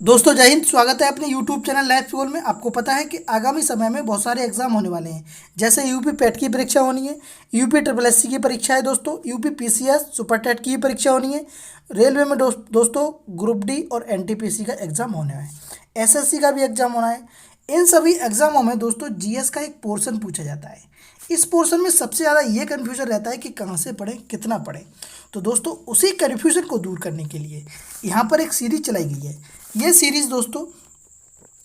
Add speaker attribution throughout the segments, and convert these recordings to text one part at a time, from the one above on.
Speaker 1: दोस्तों जय हिंद। स्वागत है अपने यूट्यूब चैनल लाइफ फ्यूल में। आपको पता है कि आगामी समय में बहुत सारे एग्जाम होने वाले हैं। जैसे यूपी पेट की परीक्षा होनी है, यूपी ट्रिपल एससी की परीक्षा है दोस्तों, यूपी पीसीएस सुपर टेट की परीक्षा होनी है, रेलवे में दोस्तों ग्रुप डी और एनटीपीसी का एग्जाम होना है, एसएससी का भी एग्जाम होना है। इन सभी एग्जामों में दोस्तों जीएस का एक पोर्शन पूछा जाता है। इस पोर्शन में सबसे ज़्यादा ये कन्फ्यूजन रहता है कि कहाँ से पढ़ें, कितना पढ़ें। तो दोस्तों उसी कन्फ्यूजन को दूर करने के लिए यहाँ पर एक सीरीज चलाई गई है। ये सीरीज दोस्तों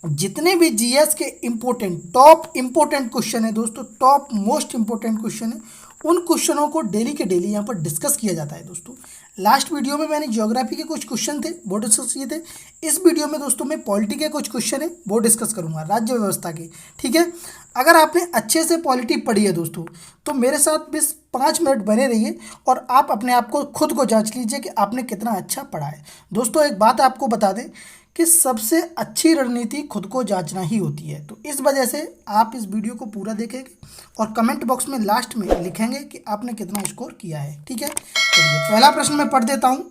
Speaker 1: जितने भी जीएस के इम्पोर्टेंट टॉप इम्पोर्टेंट क्वेश्चन है दोस्तों, टॉप मोस्ट इम्पोर्टेंट क्वेश्चन है, उन क्वेश्चनों को डेली के डेली यहाँ पर डिस्कस किया जाता है दोस्तों। लास्ट वीडियो में मैंने ज्योग्राफी के कुछ क्वेश्चन थे वो डिस्कस किए थे। इस वीडियो में दोस्तों मैं पॉलिटी के कुछ क्वेश्चन है वो डिस्कस करूंगा, राज्य व्यवस्था के। ठीक है, अगर आपने अच्छे से पॉलिटी पढ़ी है दोस्तों तो मेरे साथ बस 5 मिनट बने रहिए और आप अपने आप को खुद को जांच लीजिए कि आपने कितना अच्छा पढ़ा है। दोस्तों एक बात आपको बता दें कि सबसे अच्छी रणनीति खुद को जांचना ही होती है। तो इस वजह से आप इस वीडियो को पूरा देखेंगे और कमेंट बॉक्स में लास्ट में लिखेंगे कि आपने कितना स्कोर किया है। ठीक है, चलिए पहला प्रश्न मैं पढ़ देता हूँ।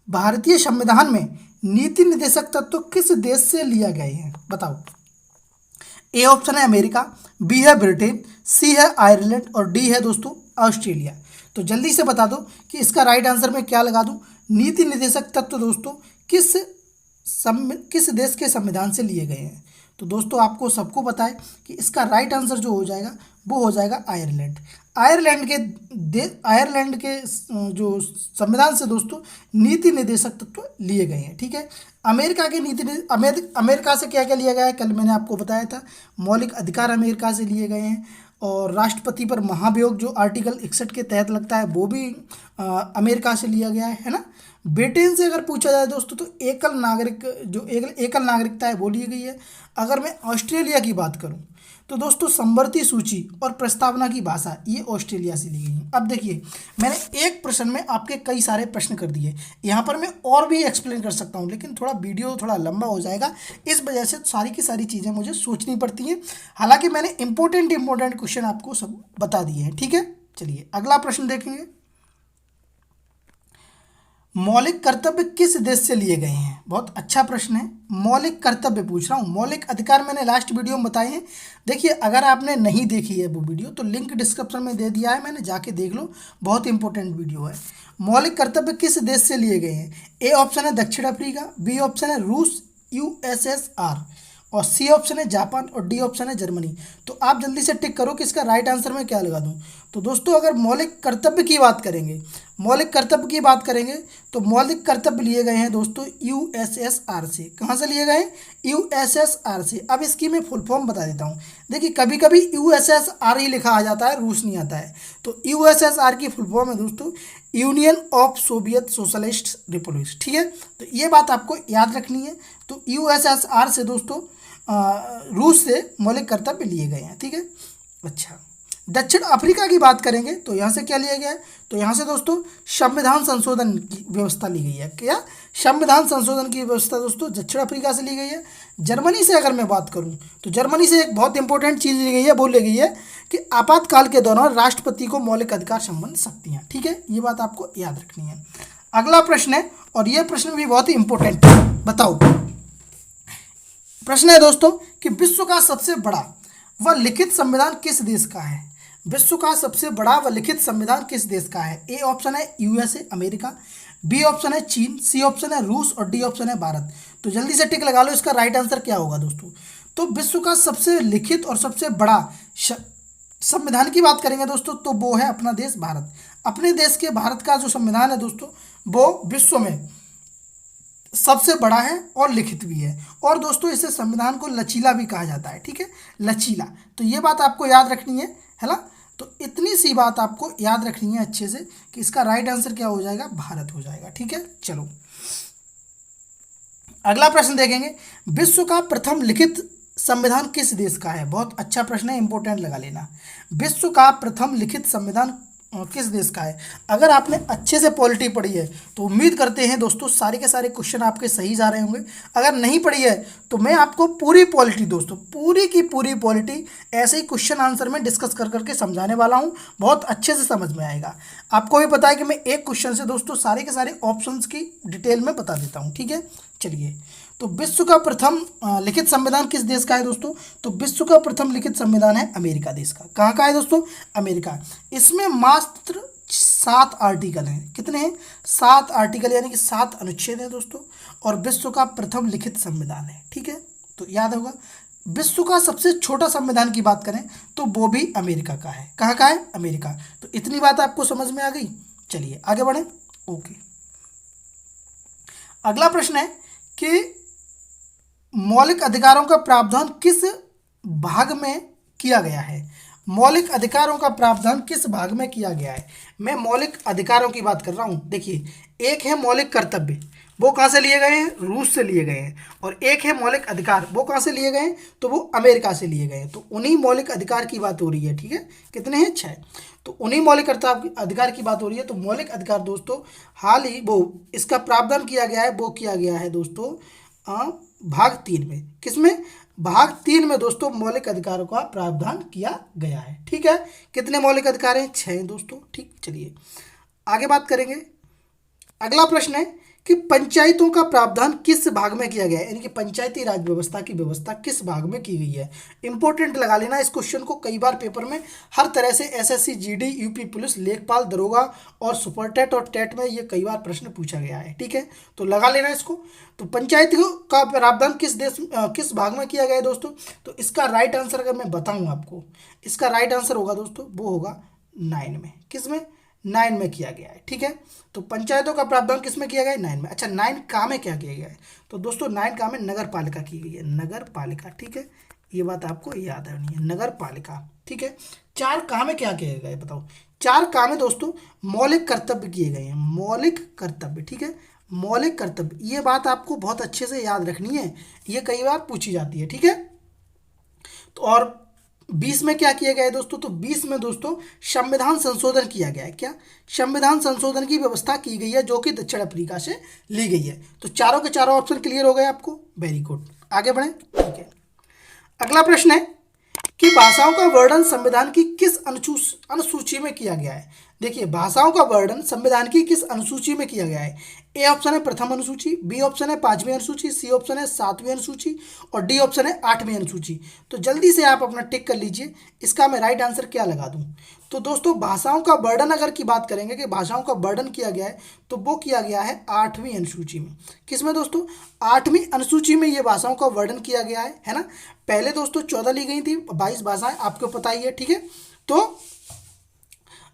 Speaker 1: भारतीय संविधान में नीति निर्देशक तत्व किस देश से लिया गए हैं, बताओ। ए ऑप्शन है अमेरिका, बी है ब्रिटेन, सी है आयरलैंड और डी है दोस्तों ऑस्ट्रेलिया। तो जल्दी से बता दो कि इसका राइट आंसर मैं क्या लगा दूं। नीति निर्देशक तत्व दोस्तों किस देश के संविधान से लिए गए हैं। तो दोस्तों आपको सबको पता है कि इसका राइट आंसर जो हो जाएगा वो हो जाएगा आयरलैंड। आयरलैंड के जो संविधान से दोस्तों नीति निर्देशक तत्व लिए गए हैं। ठीक है, अमेरिका के अमेरिका से क्या क्या लिया गया है, कल मैंने आपको बताया था। मौलिक अधिकार अमेरिका से लिए गए हैं और राष्ट्रपति पर महाभियोग जो आर्टिकल 61 के तहत लगता है वो भी अमेरिका से लिया गया है ना। ब्रिटेन से अगर पूछा जाए दोस्तों तो एकल नागरिकता है वो ली गई है। अगर मैं ऑस्ट्रेलिया की बात करूं तो दोस्तों संवर्ती सूची और प्रस्तावना की भाषा ये ऑस्ट्रेलिया से ली गई है। अब देखिए मैंने एक प्रश्न में आपके कई सारे प्रश्न कर दिए, यहाँ पर मैं और भी एक्सप्लेन कर सकता हूँ लेकिन वीडियो थोड़ा लंबा हो जाएगा, इस वजह से सारी की सारी चीज़ें मुझे सोचनी पड़ती हैं। हालांकि मैंने इंपॉर्टेंट क्वेश्चन आपको सब बता दिए हैं। ठीक है, चलिए अगला प्रश्न देखेंगे। मौलिक कर्तव्य किस देश से लिए गए हैं, बहुत अच्छा प्रश्न है। मौलिक कर्तव्य पूछ रहा हूँ, मौलिक अधिकार मैंने लास्ट वीडियो में बताए हैं। देखिए अगर आपने नहीं देखी है वो वीडियो तो लिंक डिस्क्रिप्शन में दे दिया है मैंने, जाके देख लो, बहुत इंपॉर्टेंट वीडियो है। मौलिक कर्तव्य किस देश से लिए गए हैं। ए ऑप्शन है दक्षिण अफ्रीका, बी ऑप्शन है रूस यूएसएसआर और सी ऑप्शन है जापान और डी ऑप्शन है जर्मनी। तो आप जल्दी से टिक करो कि इसका राइट आंसर मैं क्या लगा दूं। तो दोस्तों अगर मौलिक कर्तव्य की बात करेंगे, तो मौलिक कर्तव्य लिए गए हैं दोस्तों यूएसएसआर से। कहाँ से लिए गए हैं, यूएसएसआर से। अब इसकी मैं फुल फॉर्म बता देता हूँ। देखिए कभी कभी यूएसएसआर ही लिखा आ जाता है, रूस नहीं आता है। तो यूएसएसआर की फुल फॉर्म है दोस्तों union of Soviet socialist Republic. ठीक है, तो ये बात आपको याद रखनी है। तो यूएसएसआर से दोस्तों रूस से मौलिक कर्तव्य लिए गए हैं। ठीक है, अच्छा दक्षिण अफ्रीका की बात करेंगे तो यहाँ से क्या लिया गया है, तो यहाँ से दोस्तों संविधान संशोधन की व्यवस्था ली गई है। क्या संविधान संशोधन की व्यवस्था दोस्तों दक्षिण अफ्रीका से ली गई है। जर्मनी से अगर मैं बात करूँ तो जर्मनी से एक बहुत इंपॉर्टेंट चीज़ ली गई है, वो ली गई है कि आपातकाल के दौरान राष्ट्रपति को मौलिक अधिकार संबंध शक्तियाँ। ठीक है, ये बात आपको याद रखनी है। अगला प्रश्न है और यह प्रश्न भी बहुत ही इंपॉर्टेंट है, बताओ। प्रश्न है दोस्तों कि विश्व का सबसे बड़ा व लिखित संविधान किस देश का है। विश्व का सबसे बड़ा व लिखित संविधान किस देश का है। ए ऑप्शन है यूएसए अमेरिका, बी ऑप्शन है चीन, सी ऑप्शन है रूस और डी ऑप्शन है भारत। तो जल्दी से टिक लगा लो, इसका राइट आंसर क्या होगा दोस्तों। तो विश्व का सबसे लिखित और सबसे बड़ा संविधान की बात करेंगे दोस्तों तो वो है अपना देश भारत। अपने देश के भारत का जो संविधान है दोस्तों वो विश्व में सबसे बड़ा है और लिखित भी है। और दोस्तों इसे संविधान को लचीला भी कहा जाता है। ठीक है, लचीला, तो ये बात आपको याद रखनी है ना। तो इतनी सी बात आपको याद रखनी है अच्छे से कि इसका राइट आंसर क्या हो जाएगा, भारत हो जाएगा। ठीक है, चलो अगला प्रश्न देखेंगे। विश्व का प्रथम लिखित संविधान किस देश का है। बहुत अच्छा प्रश्न है, इंपॉर्टेंट लगा लेना। विश्व का प्रथम लिखित संविधान किस देश का है। अगर आपने अच्छे से पॉलिटी पढ़ी है तो उम्मीद करते हैं दोस्तों सारे के सारे क्वेश्चन आपके सही जा रहे होंगे। अगर नहीं पढ़ी है तो मैं आपको पूरी पॉलिटी दोस्तों, पूरी की पूरी पॉलिटी ऐसे ही क्वेश्चन आंसर में डिस्कस कर करके समझाने वाला हूं, बहुत अच्छे से समझ में आएगा। आपको भी पता है कि मैं एक क्वेश्चन से दोस्तों सारे के सारे ऑप्शंस की डिटेल में बता देता हूँ। ठीक है, चलिए, तो विश्व का प्रथम लिखित संविधान किस देश का है दोस्तों? तो विश्व का प्रथम लिखित संविधान है अमेरिका देश का। कहाँ का है दोस्तों? अमेरिका। इसमें मात्र 7 आर्टिकल हैं। कितने हैं? 7 आर्टिकल, यानी कि 7 अनुच्छेद हैं दोस्तों, और विश्व का प्रथम लिखित संविधान है। ठीक है, तो याद होगा। विश्व का सबसे छोटा संविधान की बात करें तो वो भी अमेरिका का है। कहाँ का है? अमेरिका। तो इतनी बात आपको समझ में आ गई। चलिए आगे बढ़ें। ओके, अगला प्रश्न है कि मौलिक अधिकारों का प्रावधान किस भाग में किया गया है? मौलिक अधिकारों का प्रावधान किस भाग में किया गया है? मैं मौलिक अधिकारों की बात कर रहा हूँ। देखिए, एक है मौलिक कर्तव्य, वो कहाँ से लिए गए हैं? रूस से लिए गए हैं। और एक है मौलिक अधिकार, वो कहाँ से लिए गए हैं? तो वो अमेरिका से लिए गए हैं। तो उन्हीं मौलिक अधिकार की बात हो रही है। ठीक है, कितने हैं? 6। तो उन्हीं मौलिक अधिकार की बात हो रही है। तो मौलिक अधिकार दोस्तों हाल ही वो इसका प्रावधान किया गया है, वो किया गया है दोस्तों भाग 3 में। किसमें? भाग 3 में दोस्तों मौलिक अधिकारों का प्रावधान किया गया है। ठीक है, कितने मौलिक अधिकार हैं? 6 दोस्तों। ठीक, चलिए आगे बात करेंगे। अगला प्रश्न है कि पंचायतों का प्रावधान किस भाग में किया गया है? यानी कि पंचायती राज व्यवस्था की व्यवस्था किस भाग में की गई है? इंपॉर्टेंट लगा लेना इस क्वेश्चन को। कई बार पेपर में हर तरह से एसएससी, जीडी, यूपी पुलिस, लेखपाल, दरोगा और सुपर टेट और टेट में ये कई बार प्रश्न पूछा गया है। ठीक है, तो लगा लेना इसको। तो पंचायतियों का प्रावधान किस भाग में किया गया है दोस्तों? तो इसका राइट आंसर अगर मैं बताऊँ आपको, इसका राइट आंसर होगा दोस्तों, वो होगा 9 में। किस में? 9 में किया गया है। ठीक है, तो पंचायतों का प्रावधान किस में किया गया है? 9 में। अच्छा, 9 का में क्या किया गया है? तो दोस्तों 9 का में नगर पालिका की गई है। नगर पालिका। ठीक है, ये बात आपको याद रखनी है, नगर पालिका। ठीक है, 4 का में क्या किया गया है बताओ? 4 का में दोस्तों मौलिक कर्तव्य किए गए हैं। मौलिक कर्तव्य। ठीक है, मौलिक कर्तव्य, ये बात आपको बहुत अच्छे से याद रखनी है, ये कई बार पूछी जाती है। ठीक है, तो और 20 में क्या किया गया है दोस्तों? तो 20 में दोस्तों संविधान संशोधन किया गया है। क्या? संविधान संशोधन की व्यवस्था की गई है, जो कि दक्षिण अफ्रीका से ली गई है। तो चारों के चारों ऑप्शन क्लियर हो गए आपको। वेरी गुड, आगे बढ़ें। ठीक है, अगला प्रश्न है कि भाषाओं का वर्णन संविधान की किस अनुसूची में किया गया है? देखिए, भाषाओं का वर्णन संविधान की किस अनुसूची में किया गया है? ए ऑप्शन है प्रथम अनुसूची, बी ऑप्शन है 5वीं अनुसूची, सी ऑप्शन है 7वीं अनुसूची और डी ऑप्शन है 8वीं अनुसूची। तो जल्दी से आप अपना टिक कर लीजिए, इसका मैं राइट आंसर क्या लगा दूं? तो दोस्तों भाषाओं का वर्णन अगर की बात करेंगे कि भाषाओं का वर्णन किया गया है, तो वो किया गया है 8वीं अनुसूची में। किसमें दोस्तों? 8वीं अनुसूची में ये भाषाओं का वर्णन किया गया है ना। पहले दोस्तों 14 ली गई थी, 22 भाषाएं, आपको पता ही है। ठीक है, तो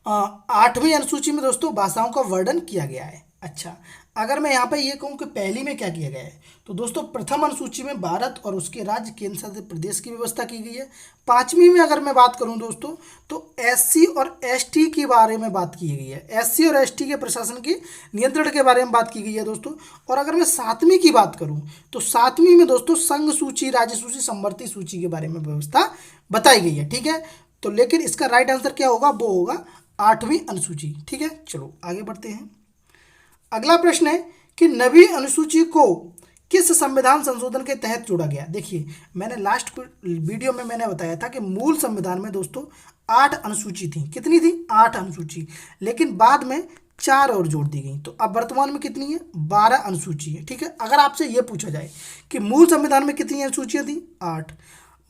Speaker 1: 8वीं अनुसूची में दोस्तों भाषाओं का वर्णन किया गया है। अच्छा, अगर मैं यहाँ पे ये कहूँ कि पहली में क्या किया गया है, तो दोस्तों प्रथम अनुसूची में भारत और उसके राज्य केंद्र शासित प्रदेश की व्यवस्था की गई है। 5वीं में अगर मैं बात करूँ दोस्तों, तो एससी और एसटी के बारे में बात की गई है। एससी और एसटी के प्रशासन के नियंत्रण के बारे में बात की गई है दोस्तों। और अगर मैं 7वीं की बात करूँ, तो 7वीं में दोस्तों संघ सूची, राज्य सूची, समवर्ती सूची के बारे में व्यवस्था बताई गई है। ठीक है, तो लेकिन इसका राइट आंसर क्या होगा? वो होगा 8वीं अनुसूची। ठीक है, चलो आगे बढ़ते हैं। अगला प्रश्न है कि नवीं अनुसूची को किस संविधान संशोधन के तहत जोड़ा गया? देखिए, मैंने लास्ट वीडियो में मैंने बताया था कि मूल संविधान में दोस्तों 8 अनुसूची थी। कितनी थी? 8 अनुसूची, लेकिन बाद में 4 और जोड़ दी गई। तो अब वर्तमान में कितनी है? 12 अनुसूची है। ठीक है, अगर आपसे ये पूछा जाए कि मूल संविधान में कितनी अनुसूचियाँ थी? 8।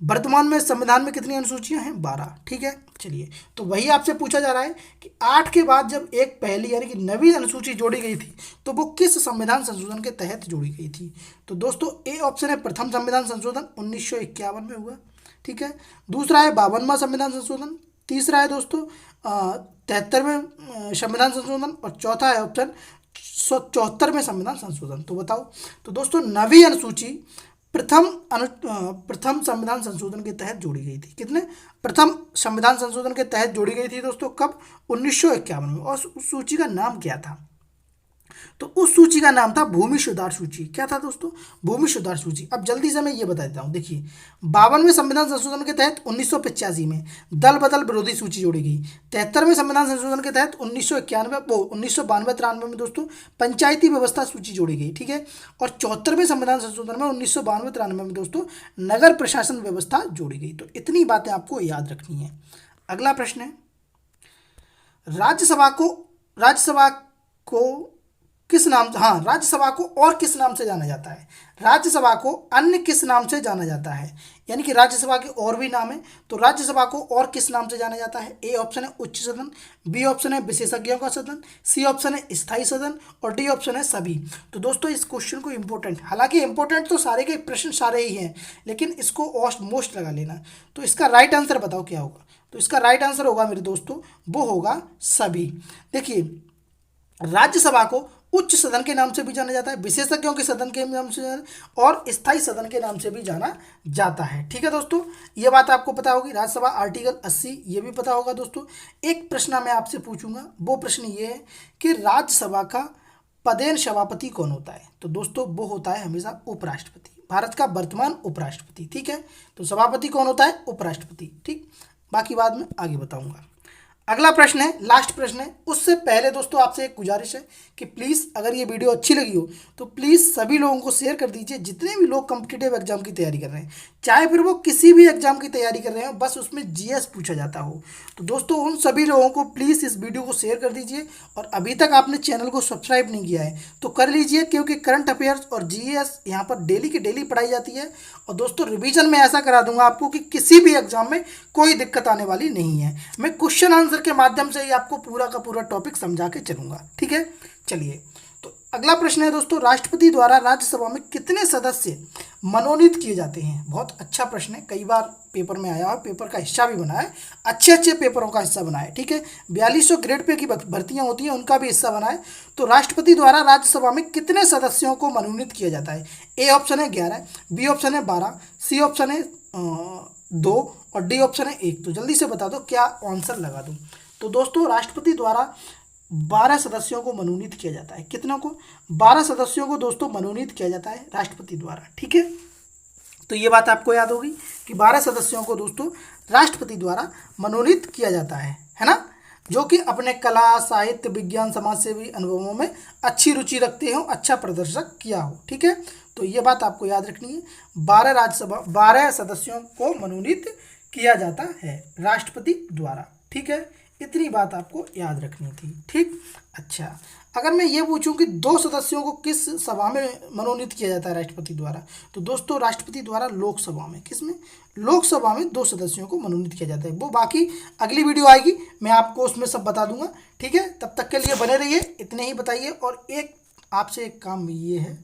Speaker 1: वर्तमान में संविधान में कितनी अनुसूचियां हैं? 12। ठीक है, चलिए, तो वही आपसे पूछा जा रहा है कि 8 के बाद जब एक पहली यानी कि नवीं अनुसूची जोड़ी गई थी, तो वो किस संविधान संशोधन के तहत जोड़ी गई थी? तो दोस्तों ए ऑप्शन है प्रथम संविधान संशोधन 1951 में हुआ। ठीक है, दूसरा है 52वां संविधान संशोधन, तीसरा है दोस्तों 73वें संविधान संशोधन और चौथा है ऑप्शन 74वें संविधान संशोधन। तो बताओ, तो दोस्तों नवीं अनुसूची प्रथम संविधान संशोधन के तहत जोड़ी गई थी। कितने? प्रथम संविधान संशोधन के तहत जोड़ी गई थी दोस्तों। कब? 1951 में। और उस सूची का नाम क्या था? तो उस सूची का नाम था भूमि सुधार सूची। क्या था दोस्तों? भूमि सुधार सूची। अब जल्दी से मैं ये बता देता हूँ। देखिए, 52वें संविधान संशोधन के तहत 1985 में दल बदल विरोधी सूची जोड़ी गई। 73वें संविधान संशोधन के तहत 1992 में दोस्तों पंचायती व्यवस्था सूची जोड़ी गई। ठीक है, और 74वें संविधान संशोधन में 1992-93 में दोस्तों नगर प्रशासन व्यवस्था जोड़ी गई। तो इतनी बातें आपको याद रखनी है। अगला प्रश्न है, राज्यसभा को किस नाम, हाँ, राज्यसभा को और किस नाम से जाना जाता है? राज्यसभा को अन्य किस नाम से जाना जाता है? यानी कि राज्यसभा के और भी नाम है, तो राज्यसभा को और किस नाम से जाना जाता है? ए ऑप्शन है उच्च सदन, बी ऑप्शन है विशेषज्ञों का सदन, सी ऑप्शन है स्थायी सदन और डी ऑप्शन है सभी। तो दोस्तों इस क्वेश्चन को इंपॉर्टेंट, हालांकि इंपॉर्टेंट तो सारे के प्रश्न सारे ही हैं, लेकिन इसको मोस्ट लगा लेना। तो इसका राइट आंसर बताओ क्या होगा? तो इसका राइट आंसर होगा मेरे दोस्तों, वो होगा सभी। देखिए, राज्यसभा को उच्च सदन के नाम से भी जाना जाता है, विशेषज्ञों के सदन के नाम से और स्थायी सदन के नाम से भी जाना जाता है। ठीक है दोस्तों, ये बात आपको पता होगी। राज्यसभा आर्टिकल 80 ये भी पता होगा दोस्तों। एक प्रश्न मैं आपसे पूछूंगा, वो प्रश्न ये है कि राज्यसभा का पदेन सभापति कौन होता है? तो दोस्तों वो होता है हमेशा उपराष्ट्रपति, भारत का वर्तमान उपराष्ट्रपति। ठीक है, तो सभापति कौन होता है? उपराष्ट्रपति। ठीक, बाकी बाद में आगे बताऊंगा। अगला प्रश्न है, लास्ट प्रश्न है। उससे पहले दोस्तों आपसे एक गुजारिश है कि प्लीज़ अगर ये वीडियो अच्छी लगी हो तो प्लीज़ सभी लोगों को शेयर कर दीजिए, जितने भी लोग कॉम्पिटिटिव एग्जाम की तैयारी कर रहे हैं, चाहे फिर वो किसी भी एग्जाम की तैयारी कर रहे हो, बस उसमें जीएस पूछा जाता हो। तो दोस्तों उन सभी लोगों को प्लीज़ इस वीडियो को शेयर कर दीजिए, और अभी तक आपने चैनल को सब्सक्राइब नहीं किया है तो कर लीजिए, क्योंकि करंट अफेयर्स और जीएस यहाँ पर डेली की डेली पढ़ाई जाती है। और दोस्तों रिवीजन में ऐसा करा दूंगा आपको कि किसी भी एग्जाम में कोई दिक्कत आने वाली नहीं है। मैं क्वेश्चन आंसर के माध्यम से ही आपको पूरा का पूरा टॉपिक समझा के चलूंगा। ठीक है, चलिए, तो अगला प्रश्न है दोस्तों, राष्ट्रपति द्वारा राज्यसभा में कितने सदस्य मनोनीत किए जाते हैं? बहुत अच्छा प्रश्न है, कई बार पेपर में आया और पेपर का हिस्सा भी बना है, अच्छे अच्छे पेपरों का हिस्सा बना है। ठीक है, 4200 ग्रेड पे की भर्तियां होती हैं, उनका भी हिस्सा बना है। तो राष्ट्रपति द्वारा राज्यसभा में कितने सदस्यों को मनोनीत किया जाता है? ए ऑप्शन है 11, बी ऑप्शन है 12, सी ऑप्शन है 2 और डी ऑप्शन है 1। तो जल्दी से बता दो क्या आंसर लगा दूं। तो दोस्तों राष्ट्रपति द्वारा 12 सदस्यों को मनोनीत किया जाता है। कितनों को? 12 सदस्यों को दोस्तों मनोनीत किया जाता है राष्ट्रपति द्वारा। ठीक है, तो ये बात आपको याद होगी कि 12 सदस्यों को दोस्तों राष्ट्रपति द्वारा मनोनीत किया जाता है ना, जो कि अपने कला, साहित्य, विज्ञान, समाज सेवी अनुभवों में अच्छी रुचि रखते हो, अच्छा प्रदर्शन किया हो। ठीक है, तो ये बात आपको याद रखनी है, 12 सदस्यों को मनोनीत किया जाता है राष्ट्रपति द्वारा। ठीक है, इतनी बात आपको याद रखनी थी। ठीक, अच्छा, अगर मैं ये पूछूं कि 2 सदस्यों को किस सभा में मनोनीत किया जाता है राष्ट्रपति द्वारा? तो दोस्तों राष्ट्रपति द्वारा लोकसभा में, किसमें? लोकसभा में 2 सदस्यों को मनोनीत किया जाता है। वो बाकी अगली वीडियो आएगी, मैं आपको उसमें सब बता दूंगा। ठीक है, तब तक के लिए बने रहिए, इतने ही बताइए। और एक आपसे एक काम ये है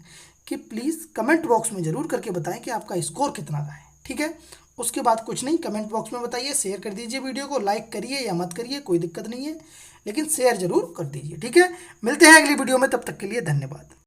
Speaker 1: कि प्लीज़ कमेंट बॉक्स में ज़रूर करके बताएं कि आपका स्कोर कितना का है। ठीक है, उसके बाद कुछ नहीं, कमेंट बॉक्स में बताइए, शेयर कर दीजिए वीडियो को, लाइक करिए या मत करिए, कोई दिक्कत नहीं है, लेकिन शेयर जरूर कर दीजिए। ठीक है, मिलते हैं अगली वीडियो में, तब तक के लिए धन्यवाद।